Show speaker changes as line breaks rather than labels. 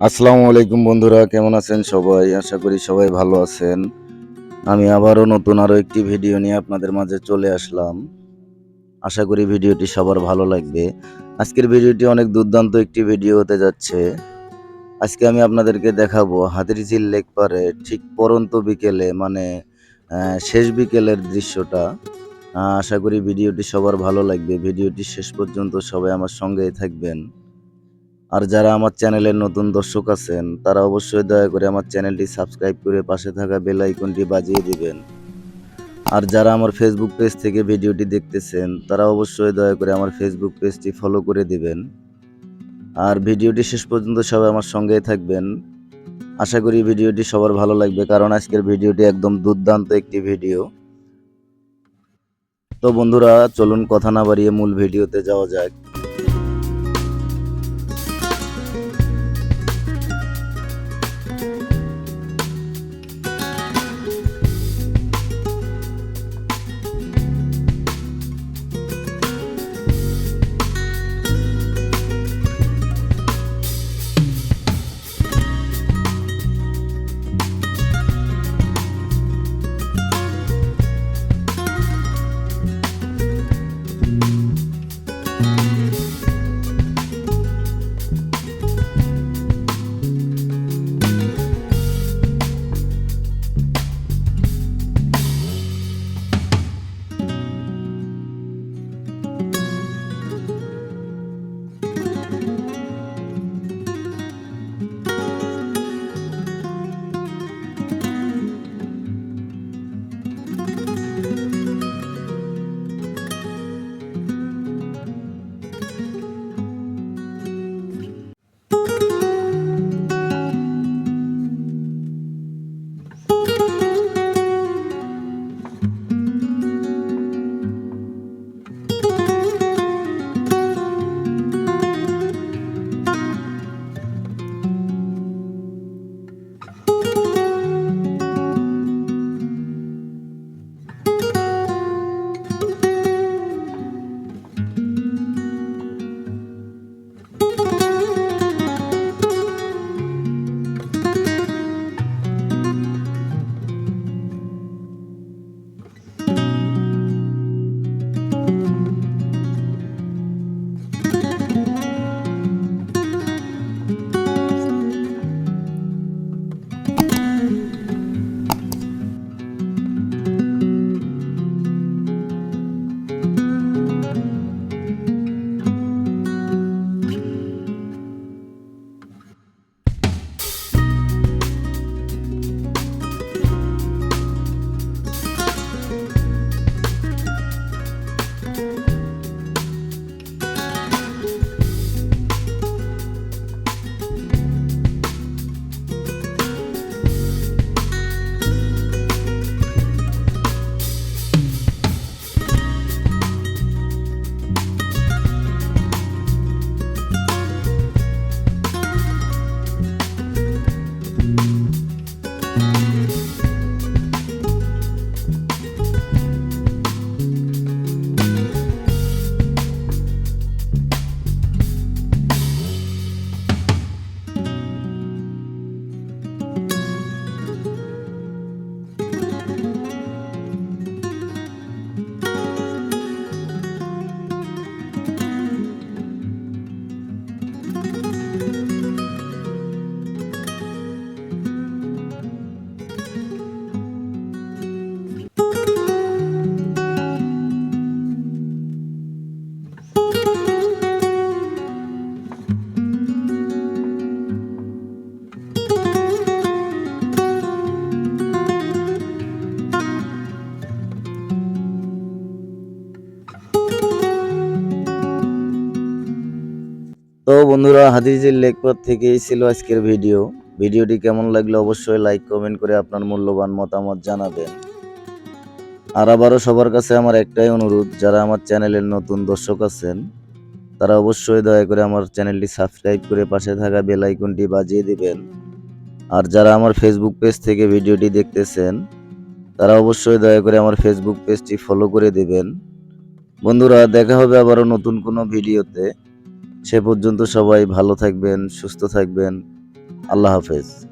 আসসালামু আলাইকুম বন্ধুরা, কেমন আছেন সবাই? আশা করি সবাই ভালো আছেন। আমি আবারও নতুন আরো একটি ভিডিও নিয়ে আপনাদের মাঝে চলে আসলাম। আশা করি ভিডিওটি সবার ভালো লাগবে। আজকের ভিডিওটি অনেক দুর্দান্ত একটি ভিডিও হতে যাচ্ছে। আজকে আমি আপনাদেরকে দেখাবো হাতিরঝিল লেক পারে ঠিক পড়ন্ত বিকেলে শেষ বিকেলের দৃশ্যটা। আশা করি ভিডিওটি সবার ভালো লাগবে। ভিডিওটি শেষ পর্যন্ত সবাই আমার সঙ্গেই থাকবেন। আর যারা আমার চ্যানেলের নতুন দর্শক আছেন তারা অবশ্যই দয়া করে আমার চ্যানেলটি সাবস্ক্রাইব করে পাশে থাকা বেল আইকনটি বাজিয়ে দিবেন। আর যারা আমার ফেসবুক পেজ থেকে ভিডিওটি দেখতেছেন তারা অবশ্যই দয়া করে আমার ফেসবুক পেজটি ফলো করে দিবেন। আর ভিডিওটি শেষ পর্যন্ত সবাই আমার সঙ্গেই থাকবেন। আশা করি ভিডিওটি সবার ভালো লাগবে, কারণ আজকের ভিডিওটি একদম দুর্দান্ত একটি ভিডিও। তো বন্ধুরা, চলুন কথা না বাড়িয়ে মূল ভিডিওতে যাওয়া যাক। তো বন্ধুরা, হাতিরঝিল লেকপাত থেকেই ছিল আজকের ভিডিও। ভিডিওটি কেমন লাগলো অবশ্যই লাইক কমেন্ট করে আপনার মূল্যবান মতামত জানাবেন। আর আবারও সবার কাছে আমার একটাই অনুরোধ, যারা আমার চ্যানেলের নতুন দর্শক আছেন তারা অবশ্যই দয়া করে আমার চ্যানেলটি সাবস্ক্রাইব করে পাশে থাকা বেল আইকনটি বাজিয়ে দিবেন। আর যারা আমার ফেসবুক পেজ থেকে ভিডিওটি দেখতেছেন তারা অবশ্যই দয়া করে আমার ফেসবুক পেজটি ফলো করে দিবেন। বন্ধুরা, দেখা হবে আবারও নতুন কোনো ভিডিওতে। সে পর্যন্ত সবাই ভালো থাকবেন, সুস্থ থাকবেন। আল্লাহ হাফেজ।